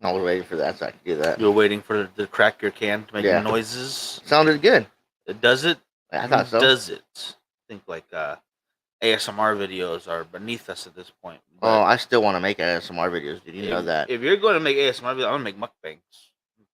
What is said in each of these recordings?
I was waiting for that so I could do that. You were waiting for the crack your can to make Yeah. noises. Sounded good. Does it? I thought so. Does it? I think like ASMR videos are beneath us at this point. Oh, I still want to make ASMR videos. Did you know that? If you're going to make ASMR videos, I'm gonna make mukbangs.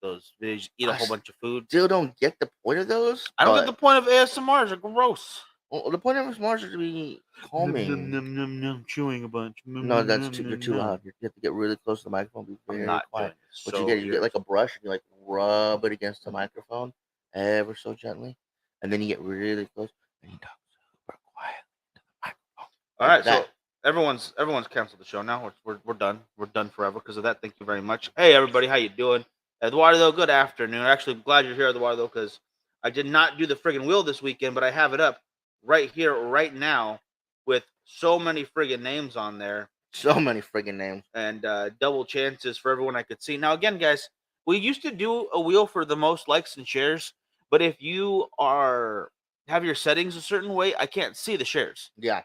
Those videos, eat a whole bunch of food. Still don't get the point of those. I don't get the point of ASMRs. They're gross. Well, the point of ASMRs is to be calming. Num, chewing a bunch. No, you're too loud. You have to get really close to the microphone. Be very quiet. What you get like a brush and you like rub it against the microphone ever so gently, and then you get really close and you talk super quiet to the microphone. All right, so everyone's canceled the show now. We're done. We're done forever because of that. Thank you very much. Hey everybody, how you doing? Eduardo, good afternoon. Actually, I'm glad you're here, Eduardo, because I did not do the friggin' wheel this weekend, but I have it up right here, right now, with so many friggin' names on there. So many friggin' names. And double chances for everyone I could see. Now, again, guys, we used to do a wheel for the most likes and shares, but if you have your settings a certain way, I can't see the shares. Yeah.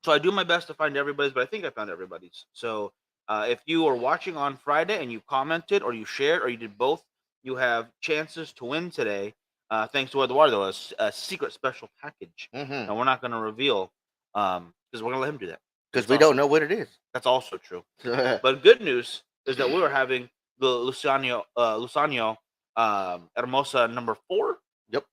So I do my best to find everybody's, but I think I found everybody's. So if you are watching on Friday and you commented or you shared or you did both, you have chances to win today. Thanks to Eduardo, a secret special package. And we're not going to reveal because we're going to let him do that. Because we don't know what it is. That's also true. But good news is that we were having the Luciano Hermosa number 4. Yep.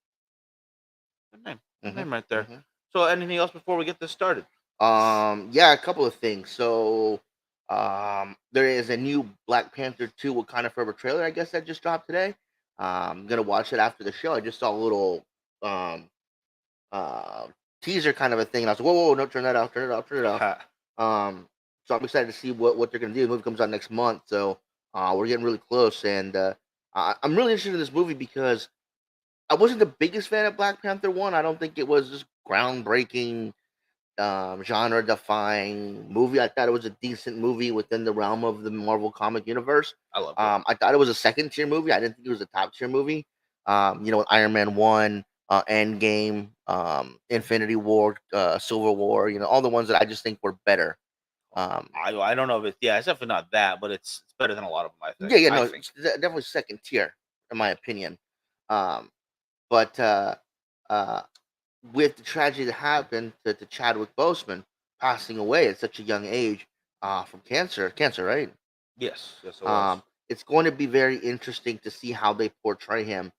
Good name. Good name right there. So anything else before we get this started? Yeah, a couple of things. So there is a new Black Panther 2 Wakanda Forever trailer, I guess, that just dropped today. I'm gonna watch it after the show. I just saw a little teaser kind of a thing, and I was like, whoa, no, turn it off. So I'm excited to see what they're gonna do. The movie comes out next month, so we're getting really close, and I'm really interested in this movie because I wasn't the biggest fan of Black Panther 1. I don't think it was this groundbreaking, genre-defying movie. I thought it was a decent movie within the realm of the Marvel comic universe. I love it. I thought it was a second-tier movie. I didn't think it was a top-tier movie. With Iron Man 1, Endgame, Infinity War, Civil War, all the ones that I just think were better. I don't know if it's definitely not that, but it's better than a lot of them, I think. It's definitely second tier, in my opinion. But with the tragedy that happened to Chadwick Boseman passing away at such a young age from cancer, right? Yes, it was. It's going to be very interesting to see how they portray him,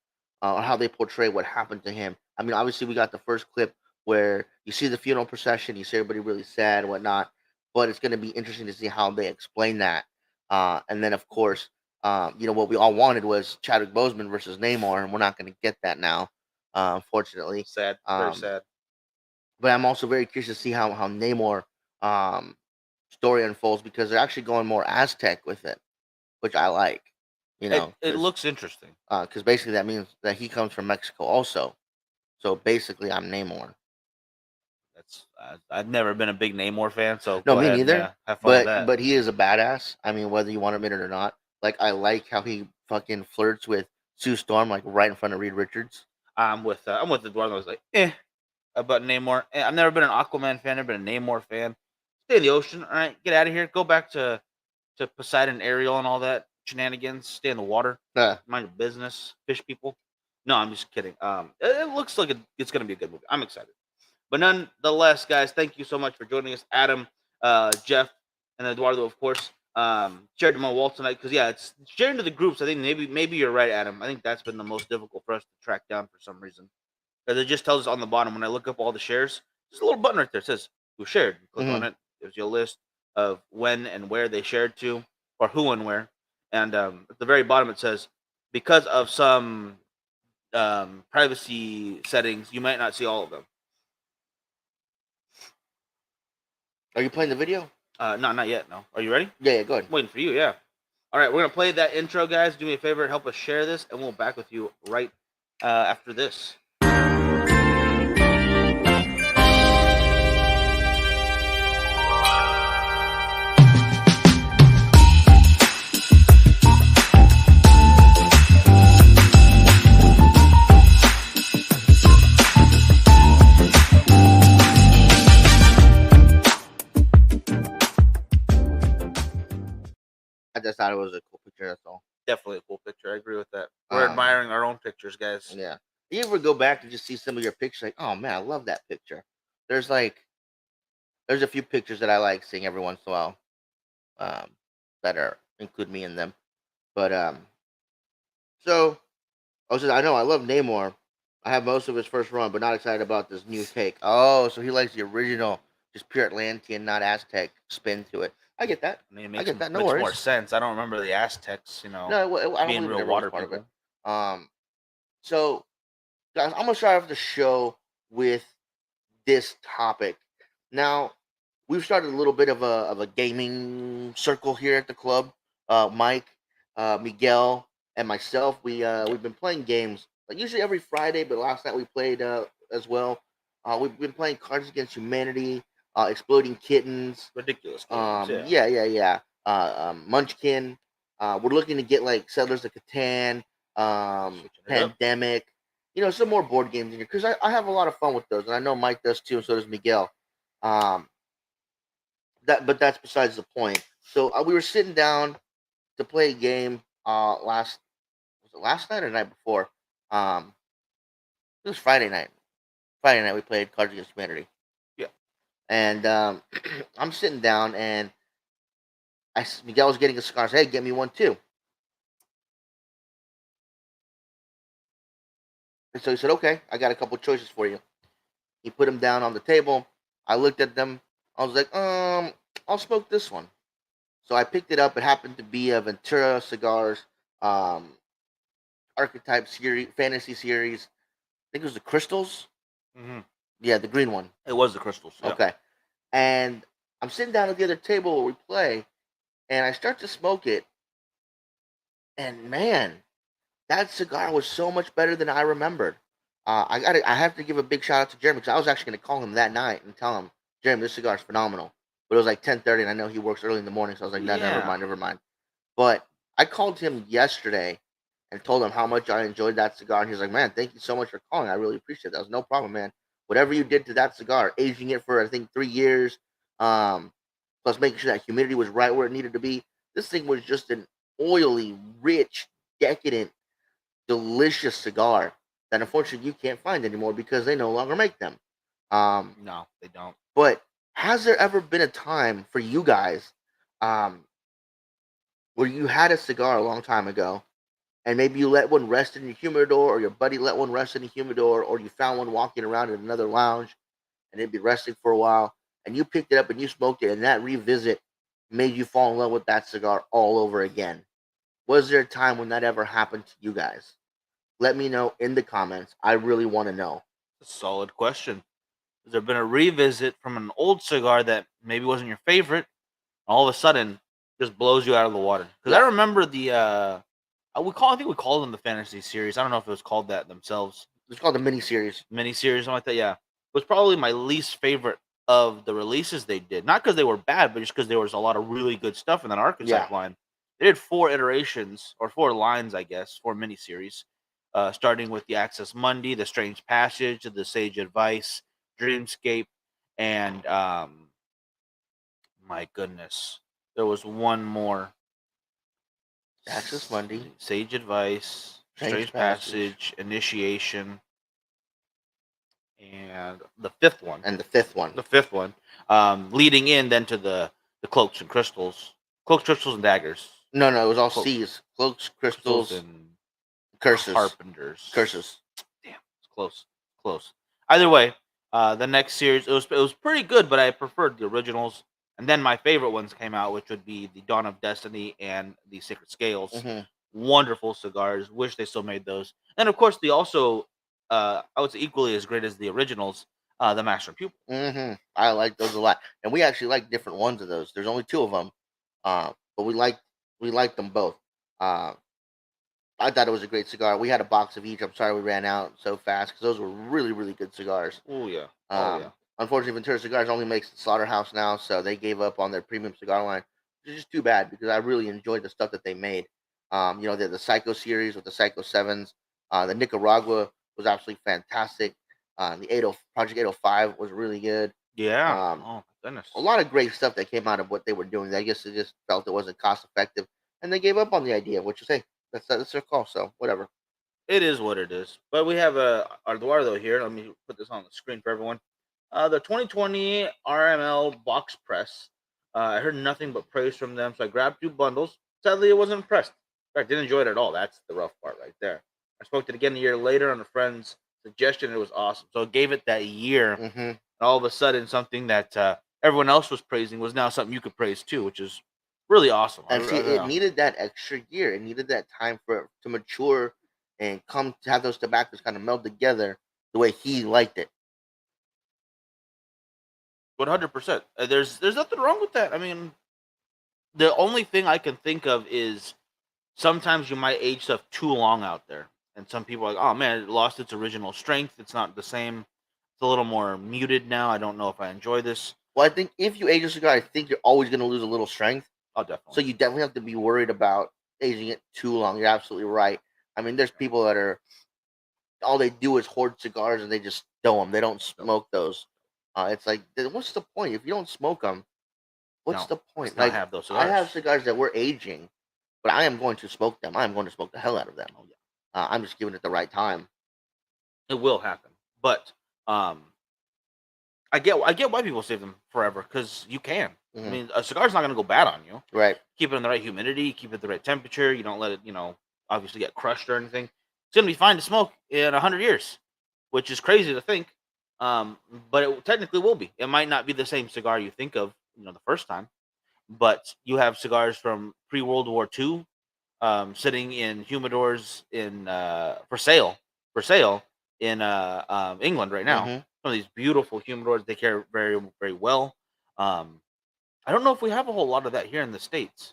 or how they portray what happened to him. I mean, obviously, we got the first clip where you see the funeral procession, you see everybody really sad and whatnot, but it's going to be interesting to see how they explain that. And then, of course, what we all wanted was Chadwick Boseman versus Namor, and we're not going to get that now. Unfortunately, sad, very sad. But I'm also very curious to see how Namor story unfolds because they're actually going more Aztec with it, which I like. It looks interesting. Because basically that means that he comes from Mexico also. So basically, I'm Namor. I've never been a big Namor fan, so no, me neither. Yeah, have fun with that. But he is a badass. I mean, whether you want to admit it or not, like I like how he fucking flirts with Sue Storm, like right in front of Reed Richards. I'm with Eduardo. I was like, about Namor. I've never been an Aquaman fan. I've been a Namor fan. Stay in the ocean. All right, get out of here. Go back to Poseidon, Ariel, and all that shenanigans. Stay in the water. Mind your business. Fish people. No, I'm just kidding. It looks like it's going to be a good movie. I'm excited. But nonetheless, guys, thank you so much for joining us. Adam, Jeff, and Eduardo, of course. Shared to my wall tonight because it's sharing to the groups. I think maybe you're right, Adam. I think that's been the most difficult for us to track down for some reason. Because it just tells us on the bottom when I look up all the shares, there's a little button right there. It says who shared. You click on it. Gives you a list of when and where they shared to, or who and where. And at the very bottom it says because of some privacy settings, you might not see all of them. Are you playing the video? Not yet. No. Are you ready? Yeah, go ahead. Waiting for you. Yeah. All right, we're gonna play that intro, guys. Do me a favor, help us share this, and we'll be back with you right after this. I just thought it was a cool picture. That's all. Definitely a cool picture. I agree with that. We're Um, admiring our own pictures, guys. yeah. You ever go back and just see some of your pictures? Like, oh man, I love that picture. There's like, there's a few pictures that I like seeing every once in a while. Um, that are include me in them. But so I know I love Namor. I have most of his first run, but not excited about this new take. Oh, so he likes the original, just pure Atlantean, not Aztec spin to it. I get that. I mean, it I get that. No makes more worries. sense. I don't remember the Aztecs, No, I don't being believe it real ever was water part of it. people. Um, so guys, I'm gonna start off the show with this topic. Now, we've started a little bit of a gaming circle here at the club. Mike, Miguel, and myself, we've been playing games like usually every Friday, but last night we played as well. We've been playing Cards Against Humanity, Exploding Kittens. Ridiculous games, yeah. Yeah. Munchkin. We're looking to get like Settlers of Catan, Switching it up. Pandemic. Some more board games in here because I have a lot of fun with those, and I know Mike does too, and so does Miguel. Um, but that's besides the point. So we were sitting down to play a game was it last night or the night before? Um, it was Friday night. Friday night we played Cards Against Humanity, Yeah. and I'm sitting down and Miguel was getting a cigar. I said, "Hey, get me one too." And so he said, "Okay, I got a couple choices for you." He put them down on the table. I looked at them. I was like, I'll smoke this one. So I picked it up. It happened to be a Ventura Cigars um, archetype series, fantasy series. I think it was the Crystals. Hmm. Yeah, the green one. It was the crystals. Yeah. Okay. And I'm sitting down at the other table where we play, and I start to smoke it. And man, that cigar was so much better than I remembered. I have to give a big shout out to Jeremy because I was actually going to call him that night and tell him, Jeremy, this cigar is phenomenal. But it was like 10:30, and I know he works early in the morning, so I was like, no, never Yeah. mind, never mind. But I called him yesterday and told him how much I enjoyed that cigar, and he was like, man, thank you so much for calling. I really appreciate that. It was no problem, man. Whatever you did to that cigar, aging it for I think 3 years, um, plus making sure that humidity was right where it needed to be. This thing was just an oily, rich, decadent, delicious cigar that unfortunately you can't find anymore because they no longer make them. Um, No, they don't. but has there ever been a time for you guys um, where you had a cigar a long time ago and maybe you let one rest in your humidor or your buddy let one rest in the humidor or you found one walking around in another lounge and it'd be resting for a while and you picked it up and you smoked it and that revisit made you fall in love with that cigar all over again? Was there a time when that ever happened to you guys? Let me know in the comments. I really want to know. A solid question. Has there been a revisit from an old cigar that maybe wasn't your favorite, all of a sudden just blows you out of the water? Because I Yeah, remember I think we called them the fantasy series. I don't know if it was called that themselves. it's called the mini series. Mini series, something like that. Yeah, it was probably my least favorite of the releases they did. Not because they were bad, but just because there was a lot of really good stuff in that Yeah, archetype line. They did 4 iterations or 4 lines, I guess, 4 miniseries, starting with the Access Monday, the Strange Passage, the Sage Advice, Dreamscape, and my goodness, there was one more. Access Monday, Sage Advice, Strange Strange Passage, Passage, Initiation, and the fifth one. and the fifth one. The fifth one, leading in then to the cloaks and crystals, cloaks, crystals, and daggers, No, no, it was all Cloak, C's. Cloaks, crystals, crystals, and curses, carpenters. curses. Damn, it's close, close. Either way, the next series it was pretty good, but I preferred the originals. And then my favorite ones came out, which would be the Dawn of Destiny and the Sacred Scales. Mm-hmm. Wonderful cigars. Wish they still made those. And of course, the also I would say equally as great as the originals, the Master and Pupil. Mm-hmm. I like those a lot, and we actually like different ones of those. There's only two of them, but we like them both. Uh, I thought it was a great cigar. We had a box of each. I'm sorry we ran out so fast because those were really, really good cigars. Oh yeah. Oh yeah. Unfortunately, Ventura Cigars only makes the Slaughterhouse now, so they gave up on their premium cigar line, which is just too bad because I really enjoyed the stuff that they made. The Psycho series with the Psycho Sevens, the Nicaragua was absolutely fantastic. The 80 Project 805 was really good. Yeah. Um, Oh my goodness. a lot of great stuff that came out of what they were doing. I guess they just felt it wasn't cost effective and they gave up on the idea. Which is, hey, that's their call. So whatever. It is what it is. But we have Eduardo here. Let me put this on the screen for everyone. The 2020 RML box press. I heard nothing but praise from them, so I grabbed 2 bundles. Sadly, I wasn't impressed. In fact, didn't enjoy it at all. That's the rough part right there. I spoke to it again a year later on a friend's suggestion. It was awesome. So I gave it that year. Mm-hmm. And all of a sudden, something that everyone else was praising was now something you could praise too, which is really awesome. And see, it needed that extra year. It needed that time for it to mature and come to have those tobaccos kind of meld together the way he liked it. 100%. There's nothing wrong with that. I mean, the only thing I can think of is sometimes you might age stuff too long out there, and some people are like, oh man, it lost its original strength. It's not the same. It's a little more muted now. I don't know if I enjoy this. Well, I think if you age a cigar, I think you're always going to lose a little strength. Oh, definitely. So you definitely have to be worried about aging it too long. You're absolutely right. I mean, there's people that are all they do is hoard cigars and they just stow them. They don't smoke those. It's like, what's the point if you don't smoke them? What's the point? Not Like, have those I cigars. have cigars that were aging, but I am going to smoke them. I am going to smoke the hell out of them. Oh, yeah. I'm just giving it the right time. It will happen, but I get why people save them forever because you can. I mean, a cigar's not going to go bad on you. Right. Keep it in the right humidity, keep it at the right temperature. You don't let it, obviously get crushed or anything. It's going to be fine to smoke in 100 years, which is crazy to think. But it technically will be. It might not be the same cigar you think of, the first time, but you have cigars from pre-World War II sitting in humidors for sale in England right now. Some of these beautiful humidors, they care very, very well. I don't know if we have a whole lot of that here in the States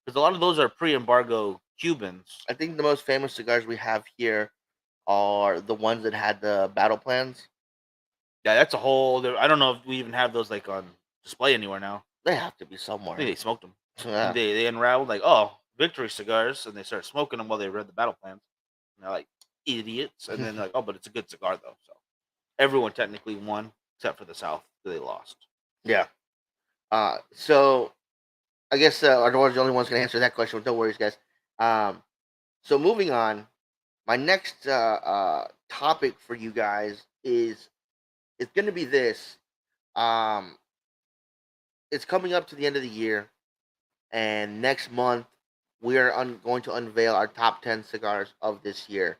because a lot of those are pre-embargo Cubans. I think the most famous cigars we have here are the ones that had the battle plans. Yeah, that's a whole. I don't know if we even have those like on display anywhere now. They have to be somewhere. I think they smoked them. Yeah. They unraveled like, oh, victory cigars, and they started smoking them while they read the battle plans. And they're like idiots, and then they're like, oh, but it's a good cigar though. So everyone technically won except for the South, they lost. Yeah. So I guess Ardora's the only one's gonna answer that question. Don't worry, guys. So moving on, my next topic for you guys is it's gonna be this. Um, it's coming up to the end of the year, and next month we are going to unveil our top 10 cigars of this year.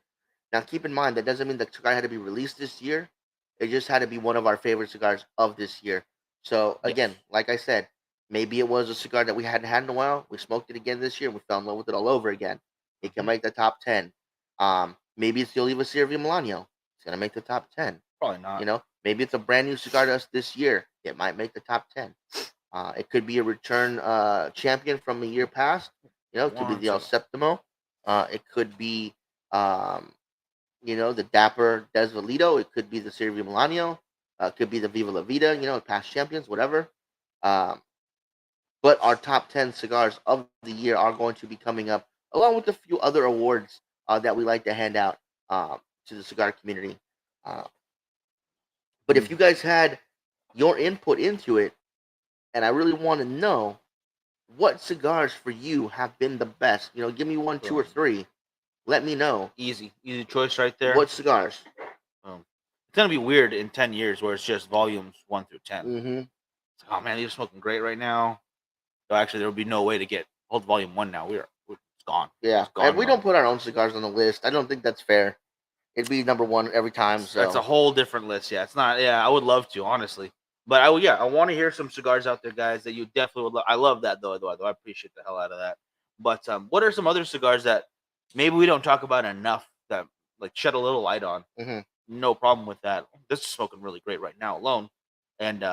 Now, keep in mind that doesn't mean the cigar had to be released this year. It just had to be one of our favorite cigars of this year. So again, Yes. like I said, maybe it was a cigar that we hadn't had in a while. We smoked it again this year. We fell in love with it all over again. It can make the top 10. Maybe it's the Oliva Sierra Milano. It's gonna make the top 10. Probably not. Maybe it's a brand new cigar to us this year. It might make the top 10. It could be a return champion from a year past. It could be the El Septimo. It could be, the Dapper Desvalido. It could be the Sierra Milano. It could be the Viva La Vida, past champions, whatever. But our top 10 cigars of the year are going to be coming up, along with a few other awards that we like to hand out to the cigar community. But if you guys had your input into it, and I really want to know what cigars for you have been the best. Give me 1, 2, or 3. Let me know. Easy choice right there. What cigars? It's gonna be weird in 10 years where it's just volumes 1 through 10. Mm-hmm. It's like, oh man, these are smoking great right now. So actually, there would be no way to get hold volume 1 now. It's gone. Yeah, it's gone, and we don't put our own cigars on the list. I don't think that's fair. It'd be number 1 every time. So that's a whole different list. Yeah, it's not. Yeah, I would love to, honestly. But I want to hear some cigars out there, guys, that you definitely would love. I love that, though, Eduardo. I appreciate the hell out of that. But what are some other cigars that maybe we don't talk about enough that, like, shed a little light on? Mm-hmm. No problem with that. This is smoking really great right now alone. And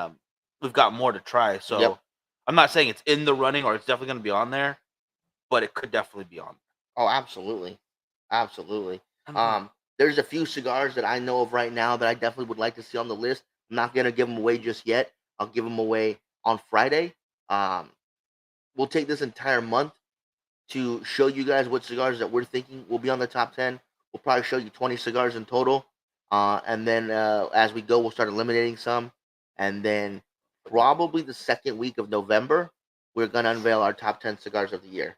we've got more to try. So Yep. I'm not saying it's in the running or it's definitely going to be on there, but it could definitely be on there. Oh, absolutely. Absolutely. There's a few cigars that I know of right now that I definitely would like to see on the list. I'm not going to give them away just yet. I'll give them away on Friday. We'll take this entire month to show you guys what cigars that we're thinking will be on the top 10. We'll probably show you 20 cigars in total. And then as we go, we'll start eliminating some. And then probably the second week of November, we're going to unveil our top 10 cigars of the year.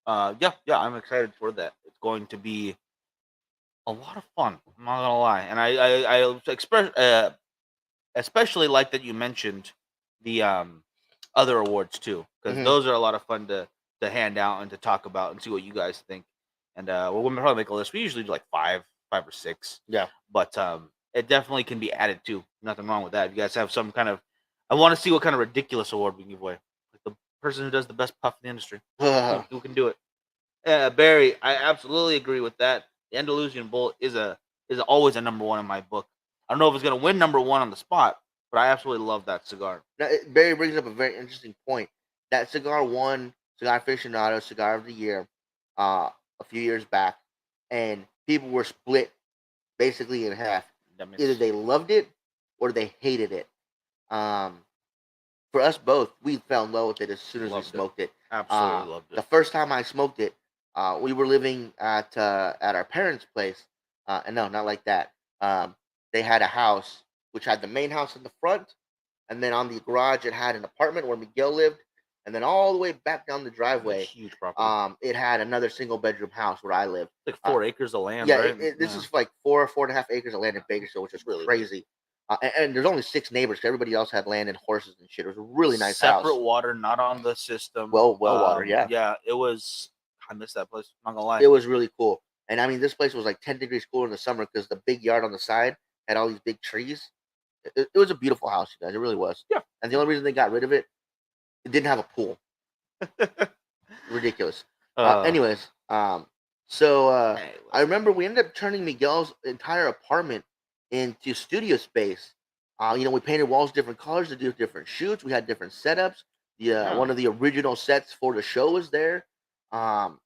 Yeah, I'm excited for that. It's going to be a lot of fun. I'm not gonna lie, and I express especially like that you mentioned the other awards too, because Hmm. those are a lot of fun to hand out and to talk about and see what you guys think. And we'll probably make a list. We usually do like five or six, Yeah. but it definitely can be added to. Nothing wrong with that. If you guys have some kind of, I want to see what kind of ridiculous award we can give away. Like the person who does the best puff in the industry. Who can do it? Barry, I absolutely agree with that. The Andalusian Bull is always a number one in my book. I don't know if it's gonna win number one on the spot, but I absolutely love that cigar. Now, Barry brings up a very interesting point. That cigar won Cigar Aficionado Cigar of the Year uh, a few years back, and people were split basically in half. That Either means they loved it or they hated it. Um, for us both, we fell in love with it as soon as we loved it. smoked it. Absolutely loved The it. first time I smoked it, we were living at our parents' place, and no, not like that. They had a house which had the main house in the front, and then on the garage it had an apartment where Miguel lived, and then all the way back down the It's a driveway, huge property. it had another single bedroom house where I lived. It's like Uh, 4 acres of land, yeah, right? this Yeah, is like 4.5 acres of land in Bakersfield, which is really big. crazy. And there's only 6 neighbors. Everybody else had land and horses and shit. It was a really nice Separate house. water, not on the system. Well water, yeah. Yeah, it was. I miss that place. Not gonna lie. It was really cool. And I mean, this place was like 10 degrees cooler in the summer because the big yard on the side had all these big trees. It was a beautiful house, you guys. It really was. Yeah. And the only reason they got rid of it, it didn't have a pool. Ridiculous. uh, Anyways, so hey, I listen. remember we ended up turning Miguel's entire apartment into studio space. We painted walls different colors to do different shoots. We had different setups. Yeah. One of the original sets for the show was there. Um,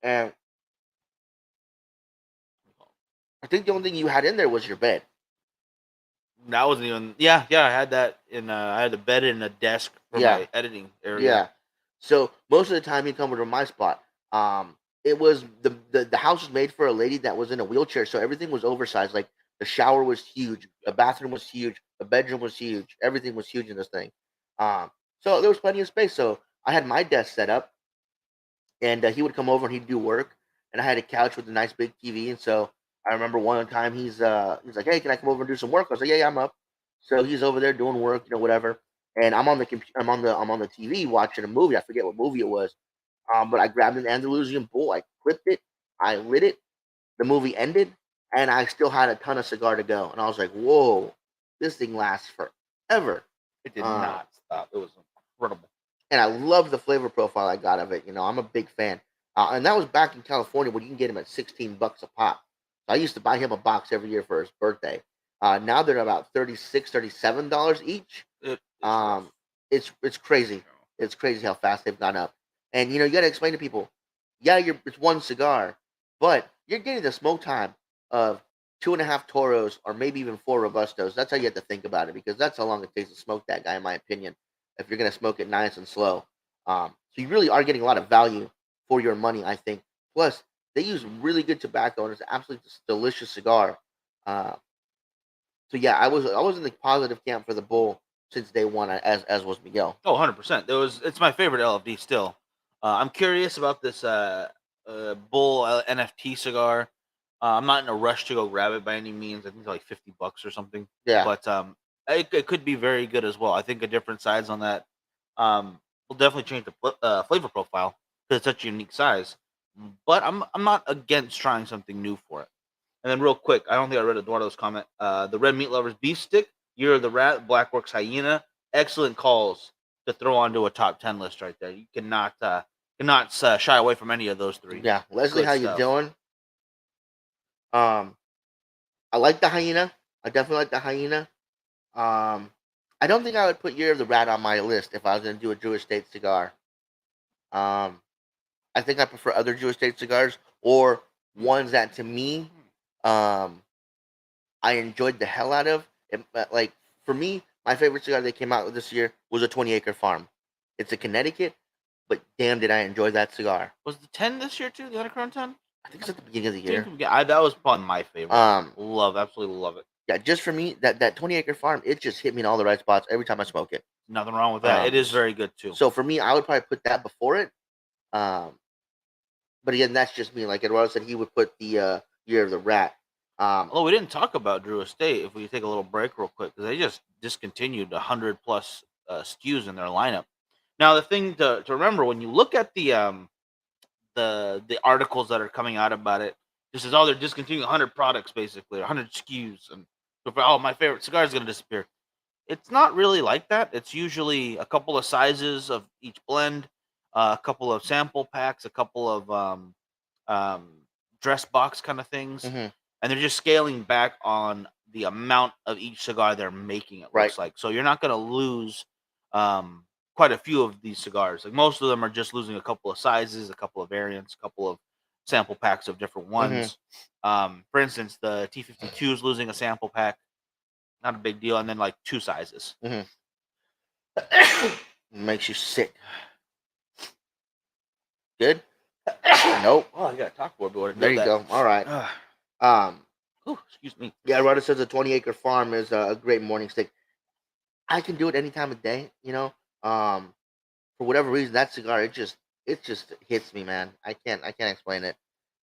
and I think the only thing you had in there was your bed. That wasn't even. Yeah. I had that in. I had a bed and a desk for Yeah, my editing area. yeah. So most of the time you come over to my spot. It was the house was made for a lady that was in a wheelchair, so everything was oversized. Like the shower was huge, the bathroom was huge, the bedroom was huge, everything was huge in this thing. Um, so there was plenty of space. So I had my desk set up, and he would come over and he'd do work, and I had a couch with a nice big TV. And so I remember one time he's like, "Hey, can I come over and do some work?" I was like, "Yeah, I'm up." So he's over there doing work, whatever. And I'm on the I'm on the TV watching a movie. I forget what movie it was. But I grabbed an Andalusian Bull, I clipped it, I lit it. The movie ended, and I still had a ton of cigar to go. And I was like, "Whoa, this thing lasts forever." It did Uh, not stop. It was incredible. and I love the flavor profile I got of it. I'm a big fan. And that was back in California when you can get them at $16 a pop. So I used to buy him a box every year for his birthday. Now they're about $36, $37 each. It's rough. Um, it's crazy. It's crazy how fast they've gone up. And you got to explain to people, yeah, it's one cigar, but you're getting the smoke time of 2.5 Toros or maybe even 4 Robustos. That's how you have to think about it because that's how long it takes to smoke that guy, in my opinion. If you're gonna smoke it nice and slow, so you really are getting a lot of value for your money, I think. Plus, they use really good tobacco and it's absolutely just delicious cigar. Uh, so yeah, I was in the positive camp for the bull since day one, as was Miguel. Oh, 100%. It's my favorite LFD still. I'm curious about this Bull NFT cigar. I'm not in a rush to go grab it by any means. I think it's like $50 or something. Yeah, But it could be very good as well. I think a different size on that will definitely change the flavor profile because it's such a unique size. But I'm not against trying something new for it. And then real quick, I don't think I read Eduardo's comment. The Red Meat Lovers beef stick, Year of the Rat, Blackworks Hyena, excellent calls to throw onto a top 10 list right there. You cannot shy away from any of those three. yeah. Leslie, Good how you stuff. doing? Um, I like the hyena. I definitely like the hyena. Um, I don't think I would put Year of the Rat on my list if I was gonna do a Jewish State cigar. Um, I think I prefer other Jewish State cigars or ones that to me, um, I enjoyed the hell out of. Like for me, my favorite cigar they came out with this year was a 20 Acre Farm. It's a Connecticut, but damn, did I enjoy that cigar. Was the 10 this year too? The Undercrown 10? I think it's at the beginning of the I think year. that was probably my favorite. Um, Absolutely love it. yeah, just for me, that 20 Acre Farm, it just hit me in all the right spots every time I smoke it. Nothing wrong with that. It is very good too. So for me, I would probably put that before it. Um, But again, that's just me. Like Eduardo said, he would put the Year of the Rat. Although we didn't talk about Drew Estate, if we take a little break real quick, because they just discontinued 100+ SKUs in their lineup. Now, the thing to remember when you look at the articles that are coming out about it, this is they're discontinuing 100 products basically, 100 SKUs, and so my favorite cigar is going to disappear. It's not really like that. It's usually a couple of sizes of each blend, a couple of sample packs, a couple of um, dress box kind of things, hmm and they're just scaling back on the amount of each cigar they're making. It Right. looks like so you're not going to lose quite a few of these cigars. Like most of them are just losing a couple of sizes, a couple of variants, a couple of sample packs of different hmm ones. For instance, the T52 is losing a sample pack, not a big deal, and then like 2 sizes. hmm Makes you sick. Good. Nope. Oh, I got a talk board. But There you go. All right. Excuse me. Yeah, Rudder says a 20-acre farm is a great morning steak. I can do it any time of day. For whatever reason, that cigar it just hits me, man. I can't explain it.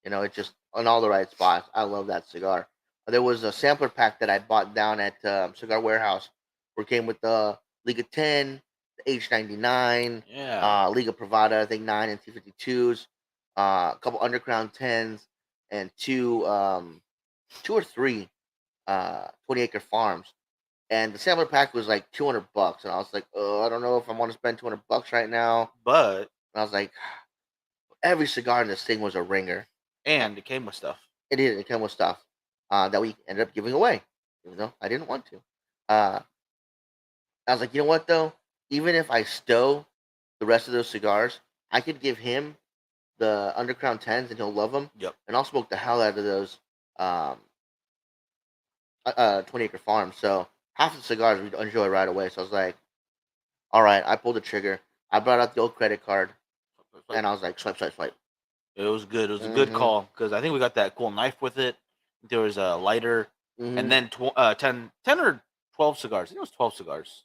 It just on all the right spots. I love that cigar. There was a sampler pack that I bought down at Cigar Warehouse, where it came with the Liga 10, the H99, Yeah. Liga Privada, I think 9 and T52s, a couple Underground 10s, and two or three 20-acre farms. And the sampler pack was like $200, and I was like, oh, I don't know if I want to spend $200 right now. But And I was like, every cigar in this thing was a ringer. and it came with stuff. It did. It came with stuff that we ended up giving away, even though I didn't want to. Uh, I was like, you know what though? Even if I stow the rest of those cigars, I could give him the Underground 10s, and he'll love them. Yep. And I'll smoke the hell out of those 20-acre farms. So half the cigars we'd enjoy right away. So I was like, all right. I pulled the trigger. I brought out the old credit card, and I was like, swipe, swipe, swipe. It was good. It was a good hmm call because I think we got that cool knife with it. There was a lighter, hmm and then 10 or 12 cigars. I think it was 12 cigars.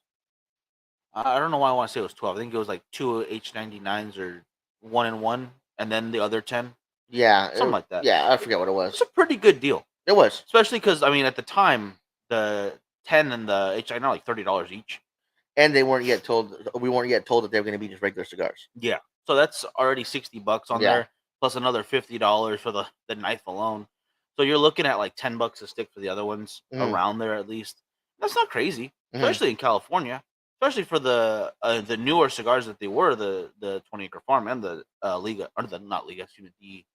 I don't know why I want to say it was 12. I think it was like 2 H99s or 1 and 1, and then the other 10. Yeah. Something like that. Yeah. I forget what it was. It's a pretty good deal. It was. Especially because, I mean, at the time, the 10 and the H99 are like $30 each. And they weren't yet told. We weren't yet told that they were going to be just regular cigars. Yeah. So that's already $60 on Yeah. there, plus another $50 for the knife alone. So you're looking at like $10 a stick for the other ones, Mhm. around there at least. That's not crazy, Mhm. especially in California, especially for the newer cigars that they were, the 20-acre farm and the Liga, or the not Liga, excuse me, the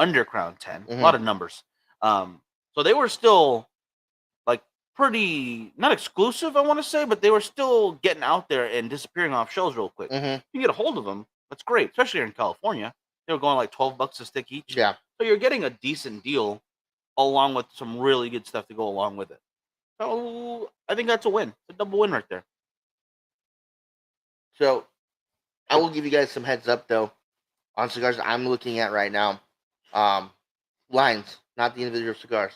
Underground 10. A lot of numbers. So they were still like pretty not exclusive, I want to say, but they were still getting out there and disappearing off shelves real quick. Mhm. You get a hold of them, that's great, especially here in California. They were going like $12 a stick each. Yeah. So you're getting a decent deal along with some really good stuff to go along with it. So I think that's a win. It's a double win right there. So I will give you guys some heads up though on cigars that I'm looking at right now. Lines, not the individual cigars,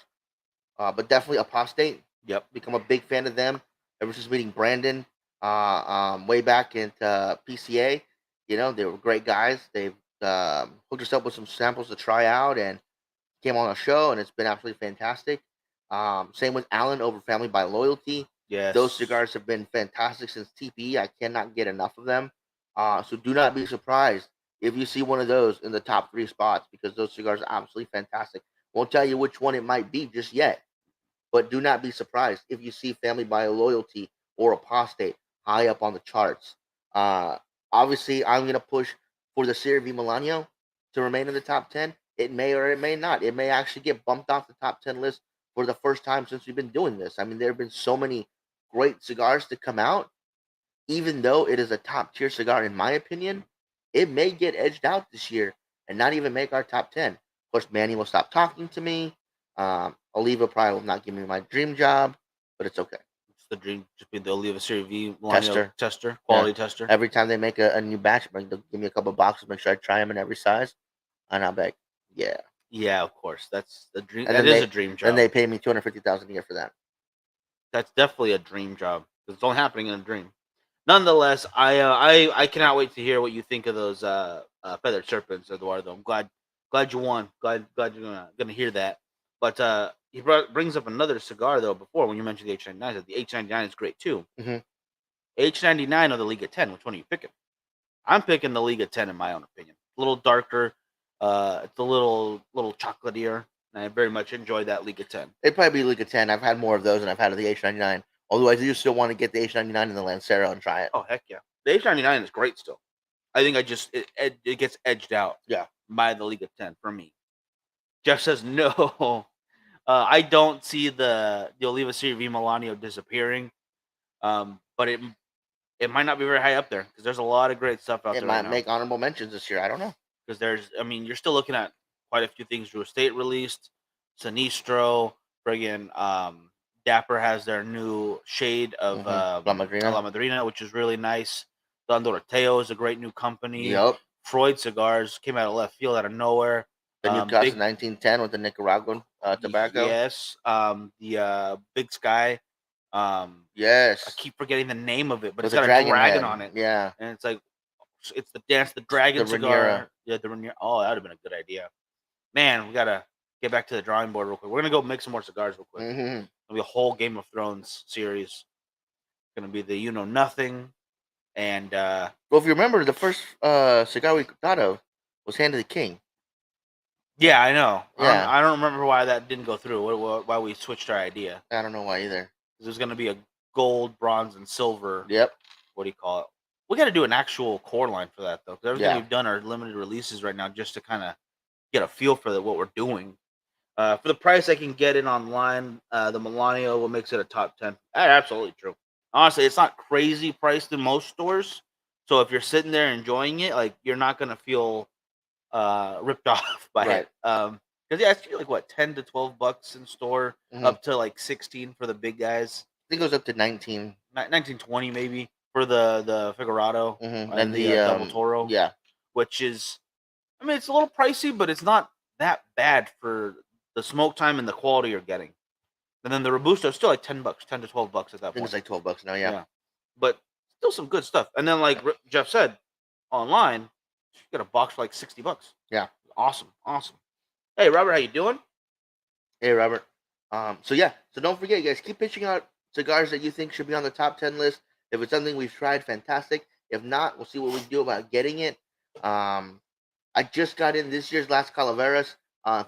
but definitely Apostate. Yep. Become a big fan of them ever since meeting Brandon way back in PCA. They were great guys. They've hooked us up with some samples to try out and came on a show, and it's been absolutely fantastic. Same with Alan over Family by Loyalty. Yes. Those cigars have been fantastic since TPE. I cannot get enough of them. So do not be surprised if you see one of those in the top 3 spots, because those cigars are absolutely fantastic. Won't tell you which one it might be just yet, but do not be surprised if you see Family by Loyalty or Apostate high up on the charts. Obviously, I'm going to push for the Serie V Milano to remain in the top 10. It may or it may not. It may actually get bumped off the top 10 list for the first time since we've been doing this. I mean, there have been so many great cigars to come out. Even though it is a top tier cigar, in my opinion, it may get edged out this year and not even make our top 10. Of course, Manny will stop talking to me. Oliva probably will not give me my dream job, but it's okay. It's the dream, just be the Oliva Serie V Tester. quality tester. Every time they make a new batch, they'll give me a couple boxes, make sure I try them in every size, and I'll be like, yeah. Yeah, of course. That's the dream. And that then is a dream job. And they pay me $250,000 a year for that. That's definitely a dream job. It's only happening in a dream. Nonetheless, I cannot wait to hear what you think of those feathered serpents, Eduardo. I'm glad Glad you won. Glad you're gonna hear that. But he brings up another cigar though. Before when you mentioned the H99, the H99 is great too. Hmm. H99 or the Liga 10? Which one are you picking? I'm picking the Liga 10 in my own opinion. A little darker. It's a little chocolatier. And I very much enjoy that Liga 10. It'd probably be Liga 10. I've had more of those than I've had of the H99. Although I do still want to get the H99 and the Lancero and try it. Oh heck yeah, the H99 is great still. I think it gets edged out Yeah. by the Liga 10 for me. Jeff says no. I don't see the Oliva Serie V Milanio disappearing, but it might not be very high up there because there's a lot of great stuff out It there might right now. make honorable mentions this year. I don't know. Because you're still looking at quite a few things. Drew Estate released, Sinistro, friggin' Dapper has their new shade of La Madrina. La Madrina, which is really nice. Don Doroteo is a great new company. Yep. Freud Cigars came out of left field, out of nowhere. The new Casa 1910 with the Nicaraguan tobacco. Yes. The Big Sky. Yes. I keep forgetting the name of it, but With it's got a dragon head. on it. Yeah. And it's like, it's the Dance the Dragon The cigar. Rhaenyra. Yeah, the Rhaenyra. Oh, that would have been a good idea. Man, we gotta get back to the drawing board real quick. We're gonna go make some more cigars real quick. Mm-hmm. It'll be a whole Game of Thrones series. It's gonna be the You Know Nothing, and well, if you remember, the first cigar we thought of was Hand of the King. yeah, I know. Yeah. I don't remember why that didn't go through. Why we switched our idea? I don't know why either. There's gonna be a gold, bronze, and silver. Yep. What do you call it? We got to do an actual core line for that though. Because everything Yeah. we've done are limited releases right now, just to kind of get a feel for what we're doing. For the price I can get it online, the Milanio, what makes it a top 10? Absolutely true. Honestly, it's not crazy priced in most stores. So if you're sitting there enjoying it, like you're not gonna feel ripped off by Right. it. Because yeah, it's like what, $10 to $12 in store, up to like 16 for the big guys. I think it goes up to 19. 1920 maybe for the Figurado And the Double Toro. Yeah. Which is, I mean, it's a little pricey, but it's not that bad for the smoke time and the quality you're getting. And then the Robusto is still like $10, $10 to $12 at that I think point. it's like $12 now. Yeah. But still some good stuff. And then like Jeff said, online, you get a box for like $60. Yeah. Awesome. Hey Robert, how you doing? Hey Robert. So yeah. So don't forget, you guys, keep pitching out cigars that you think should be on the top 10 list. If it's something we've tried, fantastic. If not, we'll see what we can do about getting it. I just got in this year's Las Calaveras.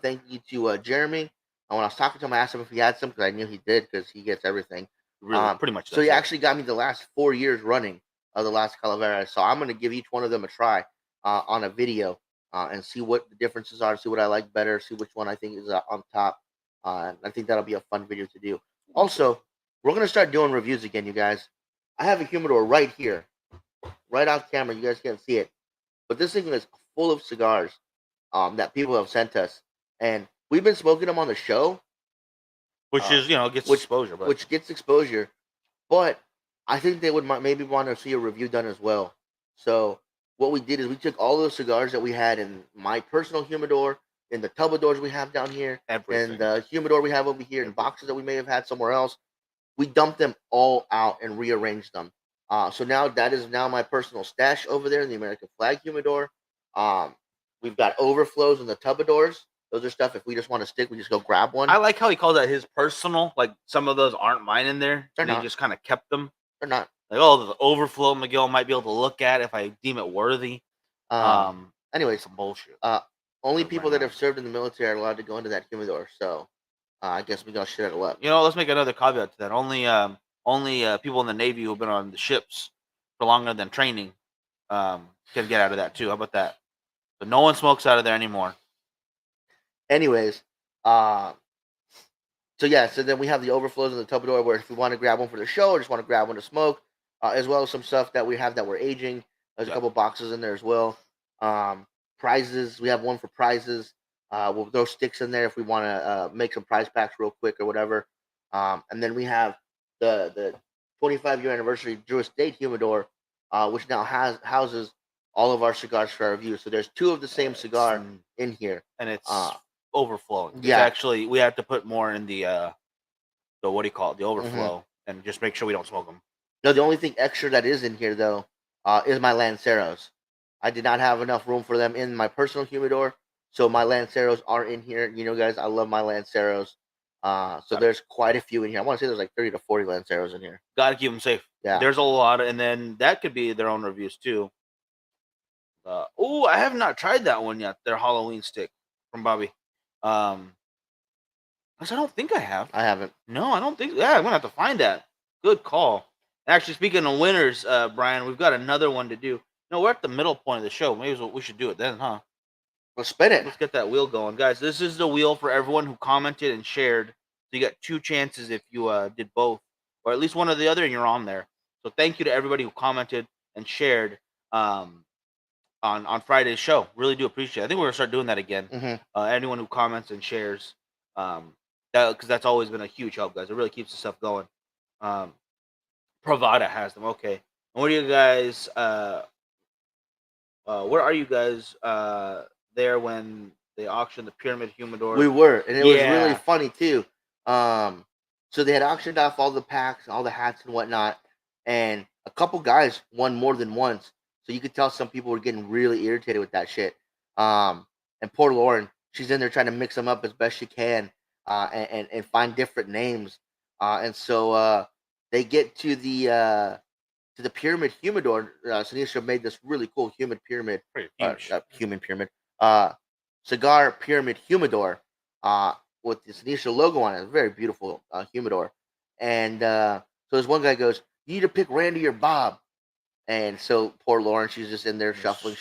Thank you to Jeremy. When I was talking to him, I asked him if he had some because I knew he did because he gets everything. Really, pretty much. So he actually got me the last 4 years running of the Las Calaveras. So I'm going to give each one of them a try on a video and see what the differences are, see what I like better, see which one I think is on top. I think that'll be a fun video to do. Also, we're going to start doing reviews again, you guys. I have a humidor right here, right off camera. You guys can't see it. But this thing is full of cigars that people have sent us. And we've been smoking them on the show. Which is, gets exposure. But. Which gets exposure. But I think they would maybe want to see a review done as well. So what we did is we took all those cigars that we had in my personal humidor, in the tubadors we have down here, and the humidor we have over here, and boxes that we may have had somewhere else. We dumped them all out and rearranged them. So now that is now my personal stash over there in the American Flag humidor. We've got overflows in the tubadors. Those are stuff if we just want to stick, we just go grab one. I like how he calls that his personal. Like some of those aren't mine in there. They're not. He just kind of kept them. They're not. Like, the overflow Miguel might be able to look at if I deem it worthy. Anyways, some bullshit. Only people that have served in the military are allowed to go into that humidor. So I guess Miguel should have left. Let's make another caveat to that. Only people in the Navy who've been on the ships for longer than training can get out of that too. How about that? But no one smokes out of there anymore. Anyways, so then we have the overflows in the tubador where if we want to grab one for the show or just want to grab one to smoke, as well as some stuff that we have that we're aging. There's a couple boxes in there as well. Prizes, we have one for prizes. We'll throw sticks in there if we want to make some prize packs real quick or whatever. And then we have the 25-year anniversary Drew Estate humidor, which now houses all of our cigars for our review. So there's two of the same cigar in here, and it's overflowing. Yeah, actually, we have to put more in the what do you call it, the overflow, and just make sure we don't smoke them. No, the only thing extra that is in here though is my Lanceros. I did not have enough room for them in my personal humidor, So my Lanceros are in here. You know, guys, I love my Lanceros. So Gotta, there's quite a few in here. I want to say there's like 30 to 40 Lanceros in here. gotta keep them safe. Yeah. There's a lot, and then that could be their own reviews too. Oh, I have not tried that one yet. Their Halloween stick from Bobby. I don't think I have. I haven't. No, I don't think. Yeah, I'm gonna have to find that. Good call. Actually, speaking of winners, Brian, we've got another one to do. No, we're at the middle point of the show. Maybe we should do it then, huh? Let's spin it. Let's get that wheel going, guys. This is the wheel for everyone who commented and shared. So you got 2 chances if you did both, or at least one or the other, and you're on there. So thank you to everybody who commented and shared on Friday's show. Really do appreciate it. I think we're gonna start doing that again. Mm-hmm. Anyone who comments and shares, because that's always been a huge help, guys. It really keeps the stuff going. Pravada has them. Okay. And what are you guys? Where are you guys? There when they auctioned the Pyramid Humidor. We were, and it was really Yeah. funny too. So they had auctioned off all the packs, all the hats and whatnot, and a couple guys won more than once. So you could tell some people were getting really irritated with that shit. And poor Lauren, she's in there trying to mix them up as best she can, and find different names. And so they get to the Pyramid Humidor. Sinistra made this really cool human pyramid, Pretty huge. human pyramid, cigar pyramid humidor, with the Sinistra logo on it. It's a very beautiful humidor. And so this one guy goes, "You need to pick Randy or Bob." And so poor Lauren, she's just in there shuffling.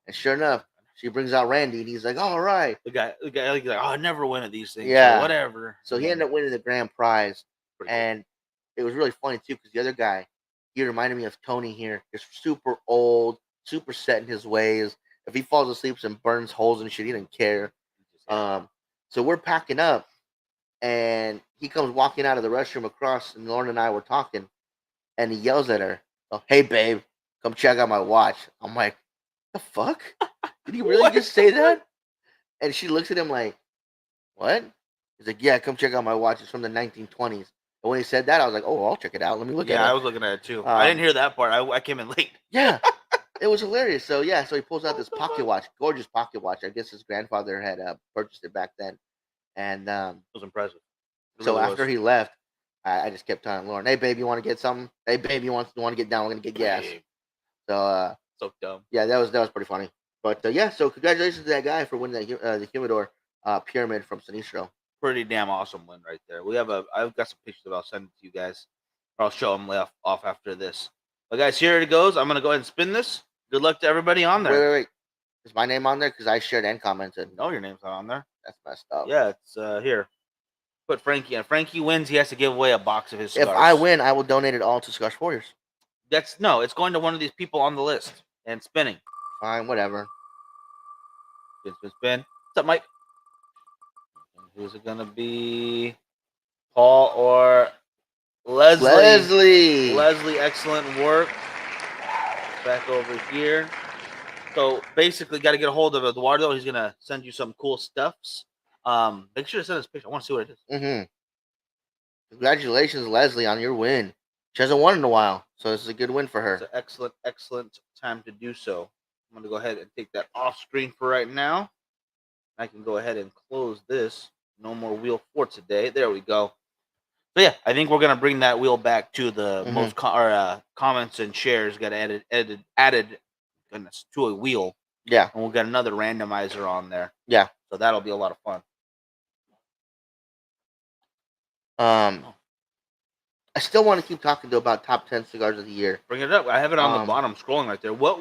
And sure enough, she brings out Randy, and he's like, "All right." The guy, like, oh, I never win at these things. Yeah. So whatever. So he ended up winning the grand prize. Pretty cool. And it was really funny too, because the other guy, he reminded me of Tony here. Just super old, super set in his ways. If he falls asleep and burns holes and shit, he didn't care. So we're packing up, and he comes walking out of the restroom across, and Lauren and I were talking, and he yells at her, "Oh, hey babe, come check out my watch." I'm like, "The fuck? Did he really What? just say that?" And she looks at him like, "What?" He's like, "Yeah, come check out my watch. It's from the 1920s." And when he said that, I was like, "Oh, I'll check it out. Let me look at it." Yeah, I was looking at it too. I didn't hear that part. I came in late. Yeah, it was hilarious. So yeah, so he pulls out this pocket watch, gorgeous pocket watch. I guess his grandfather had purchased it back then, and It was impressive. It so really after was. he left, I just kept telling Lauren, "Hey babe, you want to get something? Hey babe, you want to get down? We're gonna get gas." Babe. So So dumb. yeah, that was pretty funny. But yeah, so congratulations to that guy for winning the humidor pyramid from Sinistro. Pretty damn awesome win right there. I've got some pictures I'll send to you guys, or I'll show them off after this. But guys, here it goes. I'm gonna go ahead and spin this. Good luck to everybody on there. Wait. Is my name on there? Because I shared and commented. No, your name's not on there. That's messed up. Yeah, it's here. Put Frankie in. Frankie wins. He has to give away a box of his cigars. If I win, I will donate it all to Scotch Warriors. It's going to one of these people on the list and spinning. Fine, whatever. Spin. What's up, Mike? Who's it gonna be? Paul or Leslie? Leslie, excellent work. Back over here. So basically, got to get a hold of Eduardo. He's gonna send you some cool stuffs. Make sure to send us a picture. I want to see what it is. Mm-hmm. Congratulations, Leslie, on your win. She hasn't won in a while, so this is a good win for her. It's an excellent time to do so. I'm gonna go ahead and take that off screen for right now. I can go ahead and close this. No more wheel for today. There we go. So yeah, I think we're gonna bring that wheel back to the most comments and shares got added goodness to a wheel. Yeah, and we'll get another randomizer on there. Yeah, so that'll be a lot of fun. I still want to keep talking though about top 10 cigars of the year. Bring it up. I have it on the bottom, scrolling right there. What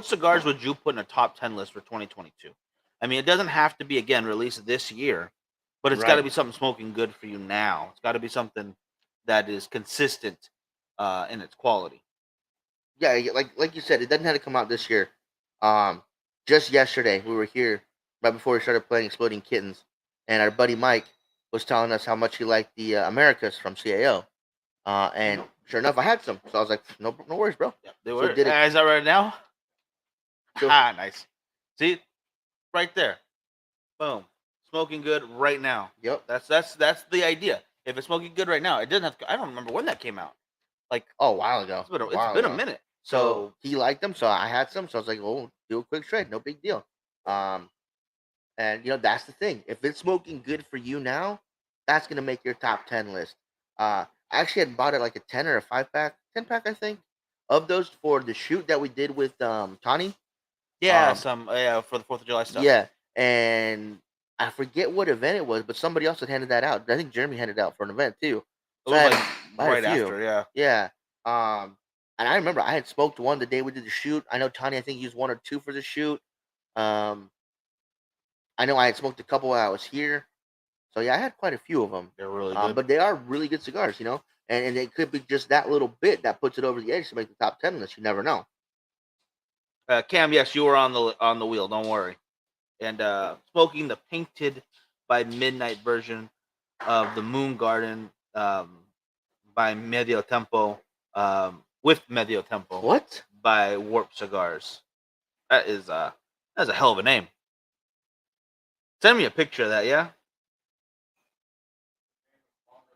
cigars would you put in a top 10 list for 2022? I mean, it doesn't have to be again released this year, but it's got to be something smoking good for you now. It's got to be something that is consistent in its quality. Yeah, like you said, it doesn't have to come out this year. Just yesterday we were here right before we started playing Exploding Kittens, and our buddy Mike was telling us how much he liked the Americas from CAO. And sure enough, I had some, so I was like, no worries, bro. Yeah, they were. So is that right now? So, nice. See, right there, boom, smoking good right now. Yep. That's the idea. If it's smoking good right now, it doesn't have to. I don't remember when that came out. Like a while ago. It's been a minute. So he liked them, so I had some. So I was like, "Oh, do a quick trade, no big deal." And that's the thing. If it's smoking good for you now, that's gonna make your top 10 list. I actually had bought it like a 10 or a 5 pack, 10 pack, I think, of those for the shoot that we did with Tani. Yeah, Um, some for the 4th of July stuff. yeah, and I forget what event it was, but somebody else had handed that out. I think Jeremy handed it out for an event too. It So was like I had a right few. after, yeah. Yeah. Um, and I remember I had smoked one the day we did the shoot. I know Tani, I think, used one or two for the shoot. Um, I know I had smoked a couple while I was here. So yeah, I had quite a few of them. They're really good. But they are really good cigars, and it could be just that little bit that puts it over the edge to make the top 10 list. You never know. Cam, yes, you were on the wheel. Don't worry. And smoking the painted by midnight version of the Moon Garden by Medio Tempo with Medio Tempo What? by Warp Cigars. That's a hell of a name. Send me a picture of that, yeah.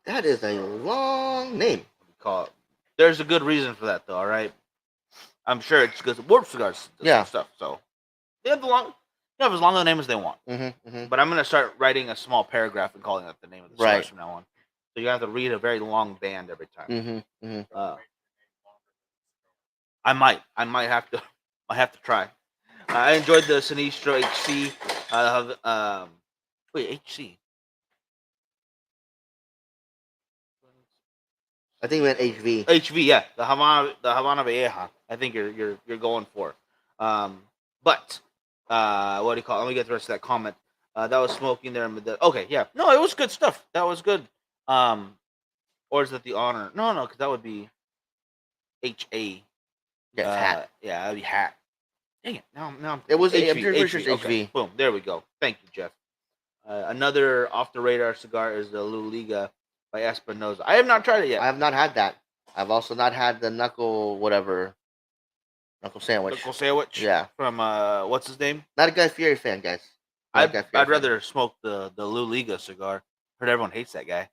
That is a long name. Call it. There's a good reason for that, though. All right, I'm sure it's because Warp Cigars does Yeah. some stuff. So they have as long of a name as they want. But I'm gonna start writing a small paragraph and calling that the name of the cigars from now on. So you have to read a very long band every time. I might have to. I have to try. I enjoyed the Sinistro HC. Wait, HC. I think we went HV. HV, yeah, the Havana Vieja. I think you're going for. But what do you call it? Let me get the rest of that comment. That was smoking there. Okay, yeah, no, it was good stuff. That was good. Or is that the honor? No, because that would be HA. Yes, hat. Yeah, that'd be hat. Dang it! Now I'm It was HV, I'm pretty sure it's okay, HV. boom, there we go. Thank you, Jeff. Another off the radar cigar is the Luliga by Espinosa. I have not tried it yet. I have not had that. I've also not had the knuckle sandwich. Knuckle sandwich. Yeah. From what's his name? Not a Guy Fieri fan, guys. I'd rather smoke the Luliga cigar. Heard everyone hates that guy.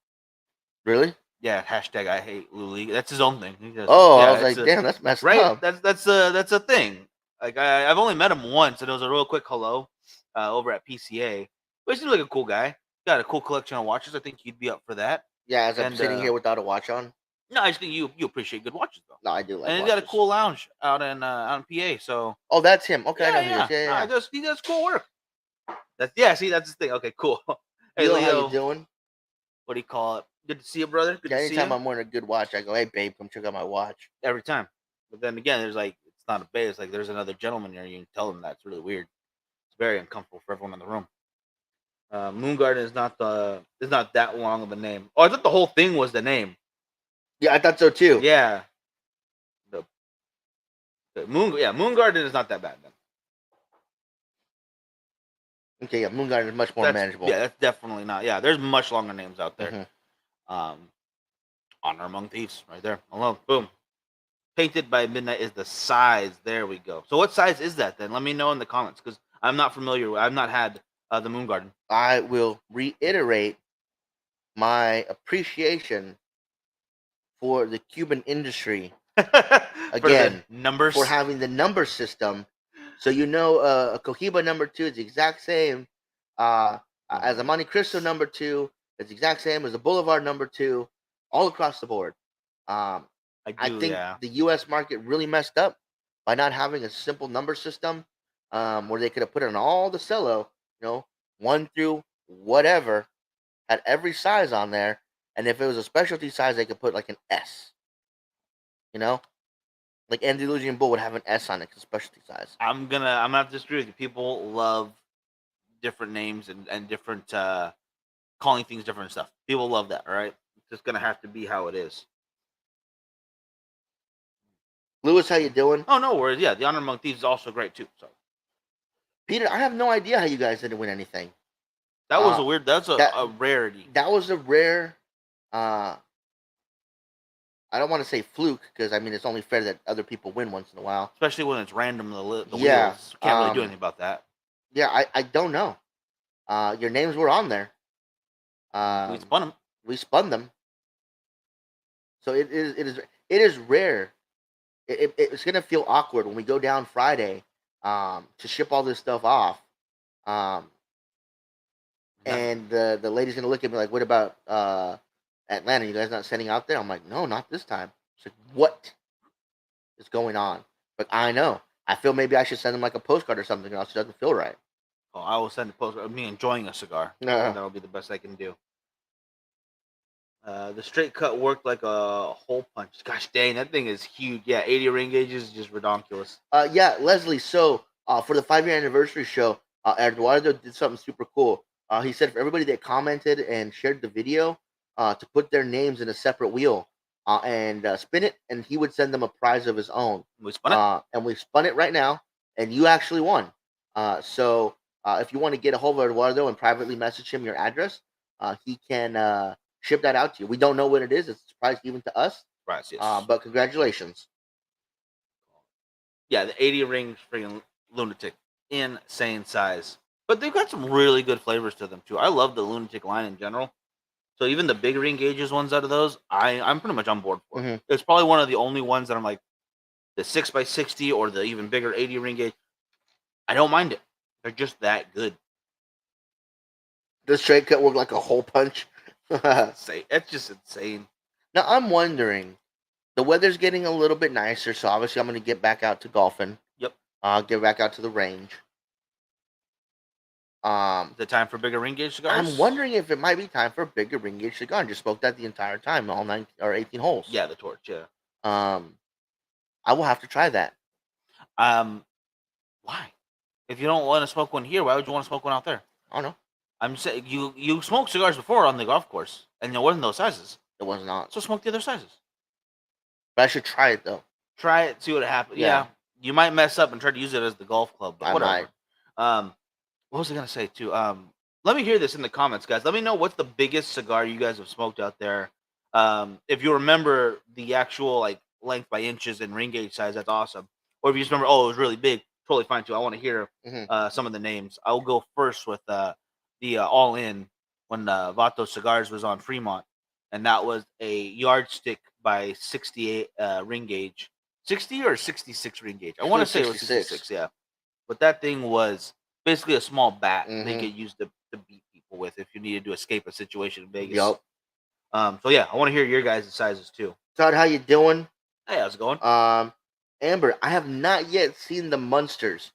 Really? Yeah. Hashtag I hate Luliga. That's his own thing. I was like, damn, that's messed up. That's a thing. Like I've only met him once, and it was a real quick hello over at PCA. But he seems like a cool guy. Got a cool collection of watches. I think you'd be up for that. Yeah, as I'm sitting here without a watch on. No, I just think you appreciate good watches though. No, I do like. And he's got a cool lounge out in PA. So. Oh, that's him. Okay, yeah. He does cool work. See, that's his thing. Okay, cool. Hey, Leo, how you doing? What do you call it? Good to see you, brother. Good to see you. Anytime I'm wearing a good watch, I go, "Hey, babe, come check out my watch." Every time. But then again, there's like it's not a babe. It's like there's another gentleman there. You can tell them that's really weird. It's very uncomfortable for everyone in the room. Moon Garden is not that long of a name. Oh, I thought the whole thing was the name. Yeah, I thought so too. Yeah. Moon Garden is not that bad then. Okay, yeah, Moon Garden is much more manageable. Yeah, that's definitely not. Yeah, there's much longer names out there. Honor Among Thieves, right there. Alone, boom. Painted by Midnight is the size. There we go. So what size is that then? Let me know in the comments because I'm not familiar. I've not had the Moon Garden. I will reiterate my appreciation for the Cuban industry again, numbers for having the number system. So a Cohiba number 2 is the exact same as a Monte Cristo number 2. It's the exact same as a Boulevard number 2, all across the board. I think the U.S. market really messed up by not having a simple number system where they could have put it on all the cello, 1 through whatever, had every size on there, and if it was a specialty size, they could put like an S. Like Andalusian Bull would have an S on it because specialty size. I'm gonna have to disagree with you. People love different names and different calling things different stuff. People love that, all right? It's just gonna have to be how it is. Lewis, how you doing? Oh, no worries. Yeah, the Honor Among Thieves is also great too. So, Peter, I have no idea how you guys didn't win anything. That was a weird. That's a rarity. That was a rare. I don't want to say fluke because it's only fair that other people win once in a while, especially when it's random. The wheels can't really do anything about that. Yeah, I don't know. Your names were on there. We spun them. So it is rare. It's gonna feel awkward when we go down Friday to ship all this stuff off. And the lady's gonna look at me like, "What about Atlanta? You guys not sending out there?" I'm like, "No, not this time." She's like, "What is going on?" But I know. I feel maybe I should send them like a postcard or something, or else it doesn't feel right. Oh, I will send a post of me enjoying a cigar. No, That'll be the best I can do. The straight cut worked like a hole punch. Gosh dang, that thing is huge. Yeah, 80 ring gauges is just redonkulous. yeah, Leslie. So for the 5 year anniversary show, Eduardo did something super cool. He said for everybody that commented and shared the video, to put their names in a separate wheel and spin it, and he would send them a prize of his own. We spun it. And we spun it right now, and you actually won. So if you want to get a hold of Eduardo and privately message him your address, he can ship that out to you. We don't know what it is; it's a surprise even to us. Right, yes. But congratulations. Yeah, the 80 ring freaking lunatic. Insane size. But they've got some really good flavors to them too. I love the lunatic line in general. So even the big ring gauges ones out of those, I'm pretty much on board for. Mhm. It's probably one of the only ones that I'm like the 6x60 or the even bigger 80 ring gauge. I don't mind it. They're just that good. The straight cut work like a hole punch. Now It's just insane. I'm wondering. The weather's getting a little bit nicer, so obviously I'm going to get back out to golfing. Yep. Get back out to the range. The time for bigger ring gauge cigars. I'm wondering if it might be time for a bigger ring gauge cigar. I just smoked that the entire time, all 19 or 18 holes. Yeah, the torch. Yeah. I will have to try that. Why? If you don't want to smoke one here, why would you want to smoke one out there? I don't know. I'm saying you smoked cigars before on the golf course, and it wasn't those sizes. It was not. So smoke the other sizes. But I should try it though. Try it, see what happens. Yeah. You might mess up and try to use it as the golf club, but I whatever. might. What was I gonna say too? Let me hear this in the comments, guys. Let me know what's the biggest cigar you guys have smoked out there. If you remember the actual like length by inches and ring gauge size, that's awesome. Or if you just remember, oh, it was really big, totally fine too. I want to hear some of the names. I'll go first with the All In when Vato Cigars was on Fremont, and that was a yardstick by 68 ring gauge, 60 or 66 ring gauge. I want to say it was 66, yeah. But that thing was basically a small bat they could use to beat people with if you needed to escape a situation in Vegas. Yup. So yeah, I want to hear your guys' sizes too. Todd, how you doing? Hey, how's it going? Amber, I have not yet seen the Munsters.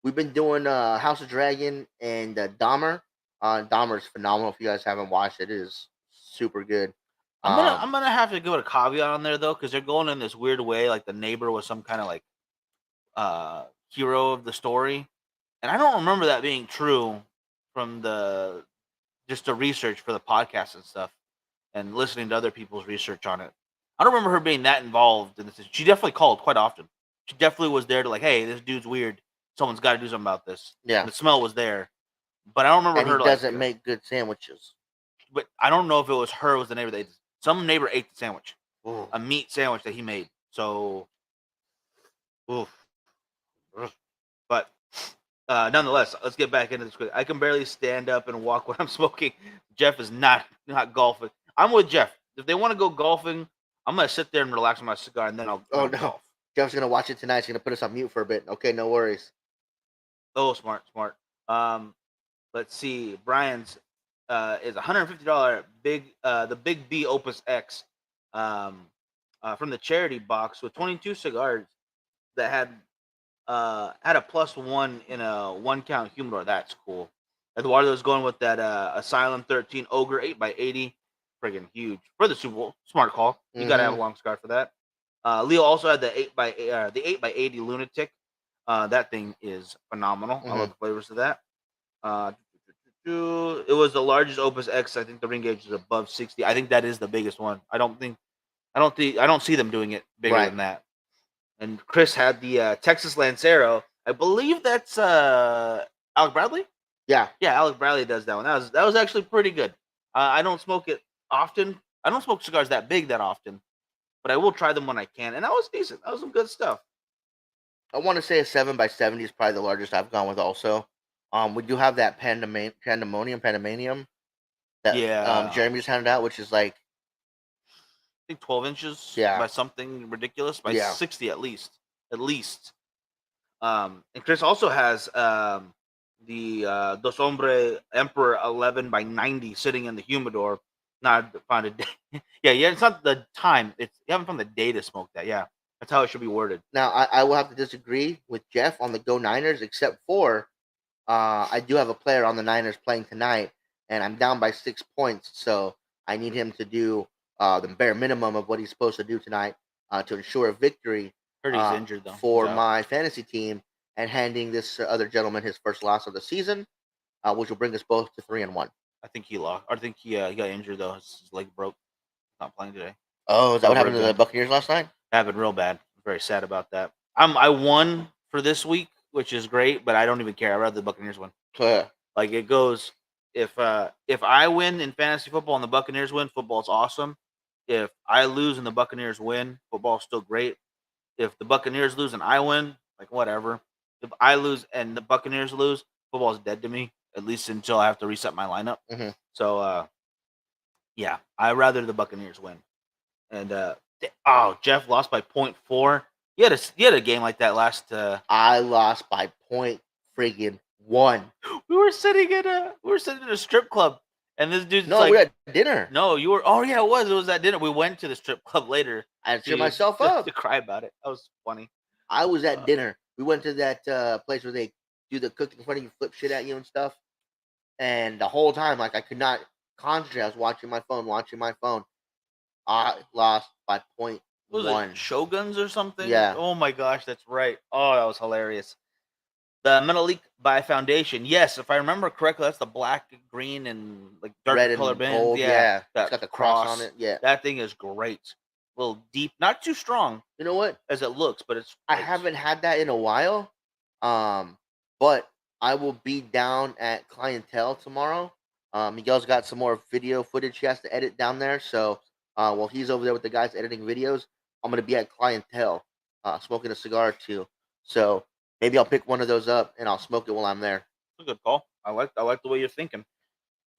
We've been doing House of Dragon and Dahmer. Dahmer is phenomenal. If you guys haven't watched it, it is super good. I'm gonna have to give it a caveat on there though, because they're going in this weird way, like the neighbor was some kind of like hero of the story, and I don't remember that being true from the research for the podcast and stuff, and listening to other people's research on it. I don't remember her being that involved in this. She definitely called quite often. She definitely was there to like, hey, this dude's weird. Someone's got to do something about this. Yeah, and the smell was there, but I don't remember and her. He doesn't make good sandwiches. But I don't know if it was her. Or was the neighbor that some neighbor ate the sandwich, Ooh. a meat sandwich that he made. So, oof. But nonetheless, let's get back into this quick. I can barely stand up and walk when I'm smoking. Jeff is not golfing. I'm with Jeff. If they want to go golfing, I'm gonna sit there and relax on my cigar, and then I'll golf. Jeff's gonna watch it tonight. He's gonna put us on mute for a bit. Okay, no worries. Oh, smart. Let's see. Brian's is $150 the Big B Opus X from the charity box with 22 cigars that had a +1 in a 1-count humidor. That's cool. Eduardo's going with that Asylum 13 Ogre 8x80, friggin' huge for the Super Bowl. Smart call. You gotta have a long cigar for that. Leo also had the 8x80 Lunatic. That thing is phenomenal. I love the flavors of that. It was the largest Opus X. I think the ring gauge is above 60. I think that is the biggest one. I don't see them doing it bigger than that. And Chris had the Texas Lancero. I believe that's Alec Bradley. Yeah, Alec Bradley does that one. That was actually pretty good. I don't smoke it often. I don't smoke cigars that big that often, but I will try them when I can. And that was decent. That was some good stuff. I want to say a 7x70 is probably the largest I've gone with. Also, we do have that Pandemonium that Jeremy just handed out, which is like I think 12 inches by something ridiculous, by 60 at least. And Chris also has Dos Hombre Emperor 11 by 90 sitting in the humidor. Not found a day. Yeah, it's not the time. It's you haven't found the day to smoke that. Yeah, that's how it should be worded. Now, I will have to disagree with Jeff on the Go Niners, except for I do have a player on the Niners playing tonight, and I'm down by 6 points, so I need him to do the bare minimum of what he's supposed to do tonight to ensure a victory Heard he's injured though. He's for out. my fantasy team, and handing this other gentleman his first loss of the season, which will bring us both to 3-1. I think he lost. I think he got injured though. His leg broke. Not playing today. Oh, is that what happened to the Rib Buccaneers last night? happened real bad. Very sad about that. I won for this week, which is great, but I don't even care. I'd rather the Buccaneers win. Like it goes, if I win in fantasy football and the Buccaneers win, football's awesome. If I lose and the Buccaneers win, football's still great. If the Buccaneers lose and I win, like whatever. If I lose and the Buccaneers lose, football's dead to me. At least until I have to reset my lineup. Mhm. So yeah, I'd rather the Buccaneers win. And Jeff lost by 0.4. He had a game like that last. I lost by point friggin' one. We were sitting in a strip club, and this dude's No, like, we were at dinner. "No, you were." Oh yeah, it was at dinner. We went to the strip club later. I cheered myself up to cry about it. That was funny. I was at dinner. We went to that place where they do the cook in front of you, flip shit at you and stuff. And the whole time, like I could not concentrate. I was watching my phone. I lost by point What was one. it Shoguns or something? Yeah. Oh my gosh, that's right. Oh, that was hilarious. The Metal League by Foundation. Yes, if I remember correctly, that's the black, green, and like dark Red color and bands. gold. Yeah, It's got the cross on it. Yeah. That thing is great. A little deep, not too strong You know what? as it looks, but it's. I haven't had that in a while. But I will be down at Clientele tomorrow. Miguel's got some more video footage he has to edit down there. So while he's over there with the guys editing videos, I'm gonna be at Clientele, smoking a cigar or two. So maybe I'll pick one of those up and I'll smoke it while I'm there. That's a good call. I like the way you're thinking.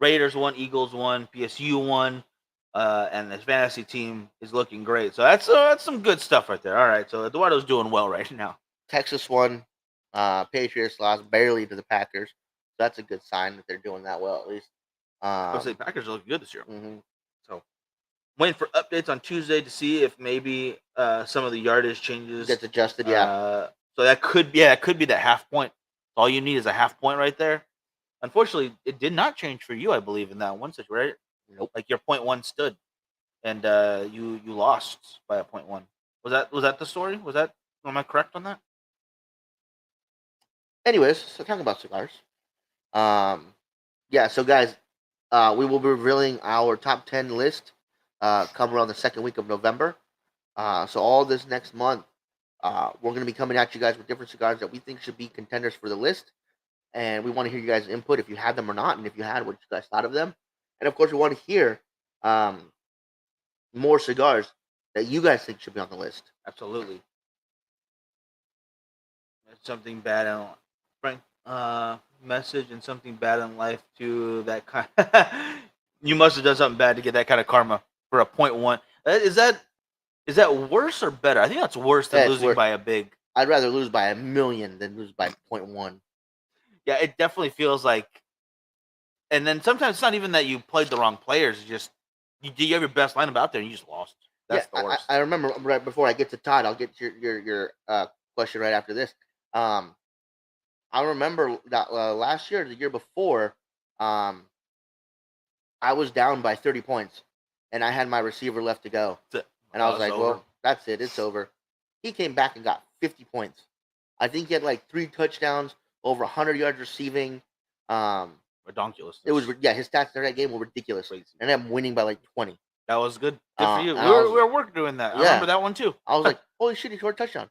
Raiders won, Eagles won, PSU won, and his fantasy team is looking great. So that's some good stuff right there. All right, so Eduardo's doing well right now. Texas won. Patriots lost barely to the Packers. So that's a good sign that they're doing that well at least. I would say Packers are looking good this year. Mm-hmm. So waiting for updates on Tuesday to see if maybe some of the yardage changes gets adjusted. Yeah. So that could be that half point. All you need is a half point right there. Unfortunately, it did not change for you, I believe, in that one situation, right? Nope. Like your 0.1 stood, and you lost by a 0.1. Was that the story? Am I correct on that? Anyways, so talking about cigars. Yeah. So guys, we will be revealing our top 10 list come around the second week of November. So all this next month, we're going to be coming at you guys with different cigars that we think should be contenders for the list. And we want to hear you guys' input if you had them or not, and if you had, what you guys thought of them. And of course, we want to hear more cigars that you guys think should be on the list. Absolutely. Something bad in Frank message and something bad in life to that kind. You must have done something bad to get that kind of karma for a 0.1. Is that worse or better? I think that's worse than losing by a big. I'd rather lose by a million than lose by 0.1. Yeah, it definitely feels like. And then sometimes it's not even that you played the wrong players. It's just you have your best lineup out there and you just lost. That's the worst. I remember right before I get to Todd, I'll get your question right after this. I remember that last year, the year before, I was down by 30 points, and I had my receiver left to go, and I was like, "Well, that's it, it's over." He came back and got 50 points. I think he had like 3 touchdowns, over 100 yards receiving. Ridiculous. It was his stats in that game were ridiculous, Crazy. and I'm winning by like 20. That was good. Good for you. We were working doing that. Yeah. I remember that one too. I was like, "Holy shit, he scored a touchdown!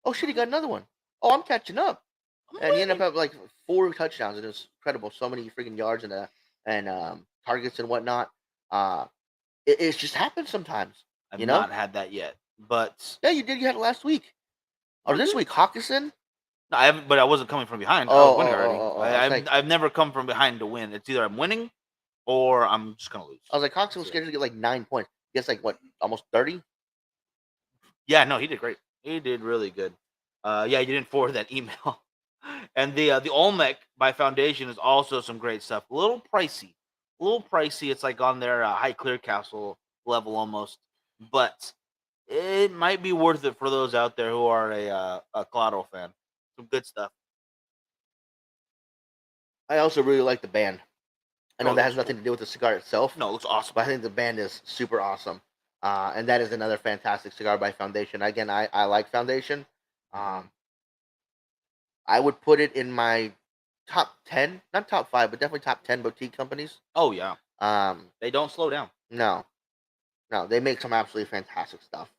Oh shit, he got another one! Oh, I'm catching up!" And he ended up with like 4 touchdowns, and it was incredible. So many freaking yards and targets and whatnot. It just happens sometimes. I've not had that yet, but yeah, you did. You had it last week or this week, Hawkinson. No, I haven't. But I wasn't coming from behind. I was winning already. I've never come from behind to win. It's either I'm winning or I'm just gonna lose. I was like, Hawkinson was scheduled to get like 9 points. He gets like what, almost 30? Yeah, no, he did great. He did really good. Yeah, you didn't forward that email. And the Olmec by Foundation is also some great stuff. A little pricey, a little pricey. It's like on their high clear castle level almost, but it might be worth it for those out there who are a Claro fan. Some good stuff. I also really like the band. I Oh, know it that looks has nothing cool. to do with the cigar itself, No, it looks awesome. but I think the band is super awesome. And that is another fantastic cigar by Foundation. Again, I like Foundation. Um, I would put it in my top 10, not top 5, but definitely top 10 boutique companies. Oh yeah, Um, they don't slow down. no, no, they make some absolutely fantastic stuff.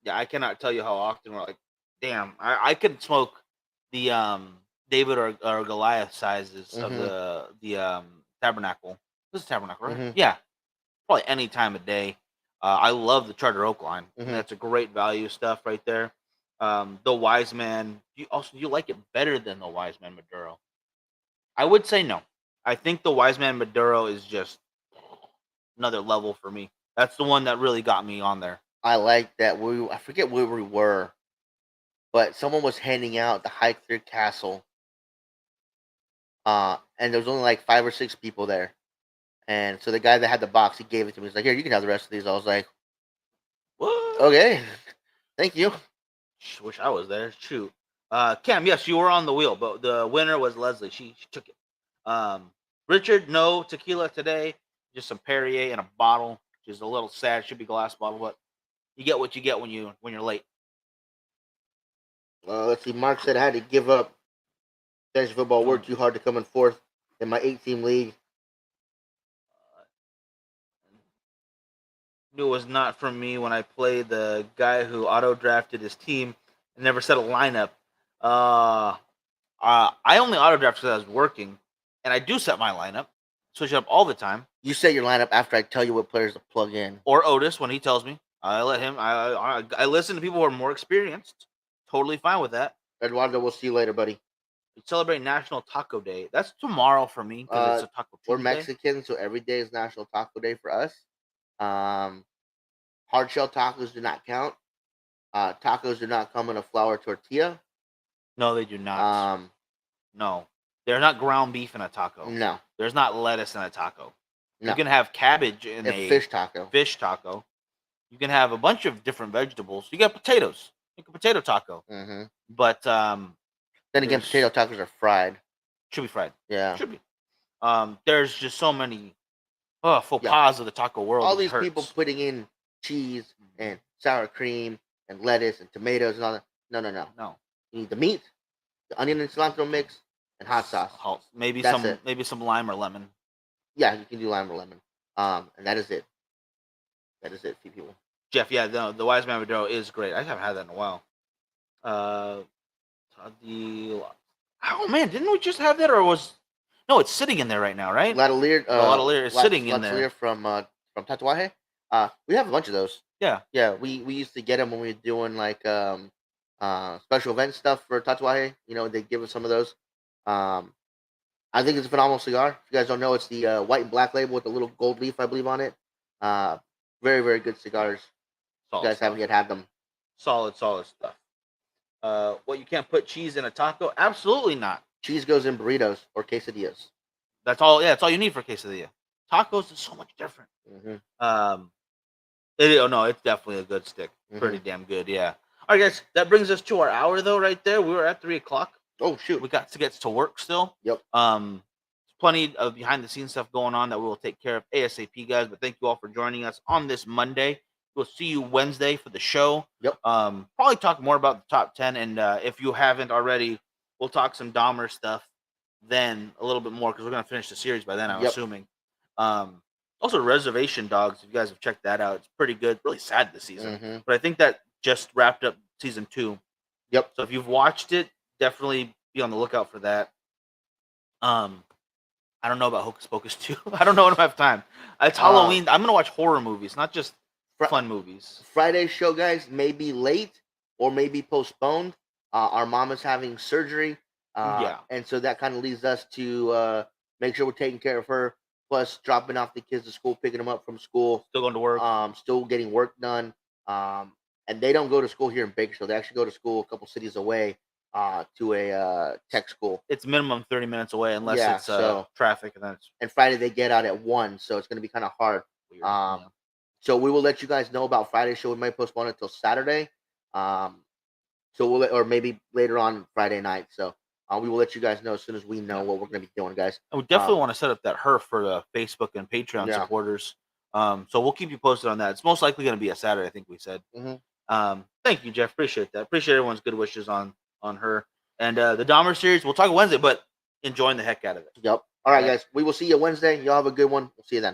Yeah, I cannot tell you how often we're like, damn, I could smoke the David or Goliath sizes of Hmm. the Tabernacle. This is Tabernacle, right? Hmm. Yeah, probably any time of day. I love the Charter Oak line. I mean, Hmm. that's a great value stuff right there. The Wise Man. You like it better than the Wise Man Maduro? I would say no. I think the Wise Man Maduro is just another level for me. That's the one that really got me on there. I like that I forget where we were, but someone was handing out the High Clear Castle, and there was only like 5 or 6 people there. And so the guy that had the box, he gave it to me. He's like, "Here, you can have the rest of these." I was like, What? "Okay, thank you." Wish I was there. Shoot. Cam, yes, you were on the wheel, but the winner was Leslie. She took it. Richard, no tequila today. Just some Perrier in a bottle. Just a little sad. Should be glass bottle, but you get what you get when you're late. Let's see. Mark said I had to give up fantasy football. Oh. Worked too hard to come in fourth in my 8-team league. Knew it was not from me when I played the guy who auto drafted his team and never set a lineup. Uh, I only auto drafted because I was working, and I do set my lineup, switch it up all the time. You set your lineup after I tell you what players to plug in. Or Otis when he tells me. I let him. I listen to people who are more experienced. Totally fine with that. Eduardo, we'll see you later, buddy. We celebrate National Taco Day. That's tomorrow for me because it's Uh, a Taco we're Tuesday. Mexican, so every day is National Taco Day for us. Um, hard shell tacos do not count. Tacos do not come in a flour tortilla. No, they do not. Um, No, there's not ground beef in a taco. no, There's not lettuce in a taco. You no. can have cabbage in A a fish taco. fish taco. You can have a bunch of different vegetables. You got potatoes. Make a potato taco. Hmm. But Then again, potato tacos are fried. should be fried. Yeah. Should be. There's just so many faux Yeah. pas of the taco world. All It these hurts. people putting in cheese and sour cream and lettuce and tomatoes and all that. No, no, no. No. You need the meat, the onion and cilantro mix, and hot sauce. Maybe That's some it. maybe some lime or lemon. Yeah, you can do lime or lemon. And that is it. That is it, few people. Jeff, yeah, the Wise Man Maduro is great. I haven't had that in a while. Uh, the oh man, didn't we just have that, or was no? It's sitting in there right now, right? Latalier, Latalier is sitting in there. from Tatuaje. We have a bunch of those. Yeah, Yeah, we used to get them when we were doing like special event stuff for Tatuaje. You know, they give us some of those. Um, I think it's a phenomenal cigar. If you guys don't know, it's the white and black label with the little gold leaf, I believe, on it. Uh, very, very good cigars. If you guys haven't yet had them. solid stuff. What, you can't put cheese in a taco? Absolutely not. Cheese goes in burritos or quesadillas. That's all. Yeah, that's all you need for quesadilla. Tacos is so much different. Hmm. No, it's definitely a good stick. Pretty damn good. Yeah. All right, guys. That brings us to our hour, though. Right there, we were at 3:00. Oh shoot! We got to get to work still. Yep. Plenty of behind the scenes stuff going on that we will take care of ASAP, guys. But thank you all for joining us on this Monday. We'll see you Wednesday for the show. Yep. Probably talk more about the top 10, and if you haven't already, we'll talk some Dahmer stuff then a little bit more because we're gonna finish the series by then. I'm assuming. Also, Reservation Dogs. If you guys have checked that out, it's pretty good. Really sad this season, but I think that just wrapped up season 2. Yep. So if you've watched it, definitely be on the lookout for that. I don't know about Hocus Pocus 2. I don't know if I have time. It's Halloween. I'm gonna watch horror movies, not just fun movies. Friday's show, guys, may be late or may be postponed. Our mom is having surgery. And so that kind of leads us to make sure we're taking care of her. Plus, dropping off the kids to school, picking them up from school. Still going to work. Still getting work done. And they don't go to school here in Bakersfield. They actually go to school a couple cities away. to a tech school. It's minimum 30 minutes away unless Yeah, it's so traffic, and then it's and Friday they get out at 1, so it's gonna be kind of hard. weird. Yeah. So we will let you guys know about Friday's show. We might postpone it until Saturday. Um, so or maybe later on Friday night. So we will let you guys know as soon as we know Yeah. what we're gonna be doing, guys. And we definitely want to set up that HERF for the Facebook and Patreon Yeah. supporters. So we'll keep you posted on that. It's most likely going to be a Saturday, I think we said. Thank you, Jeff. Appreciate that. Appreciate everyone's good wishes on her. And the Dahmer series, we'll talk Wednesday, but enjoying the heck out of it. Yep. All right, guys. We will see you Wednesday. Y'all have a good one. We'll see you then.